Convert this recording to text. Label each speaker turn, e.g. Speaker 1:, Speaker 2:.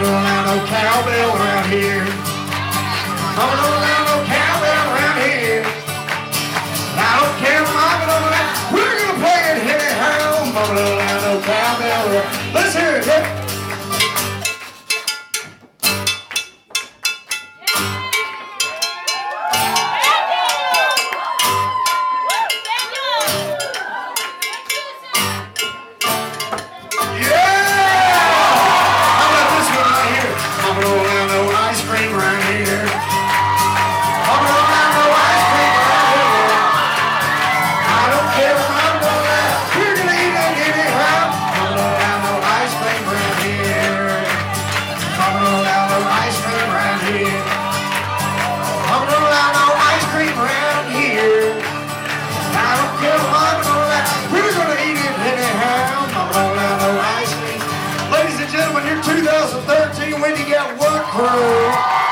Speaker 1: don't allow no cowbell around here. Mama don't allow no cowbell around here. I don't care if Mama don't allow. We're gonna play it anyhow. Mama don't allow no cowbell around. Let's hear it. Yeah. Ladies and gentlemen, your 2013 when you got one crew.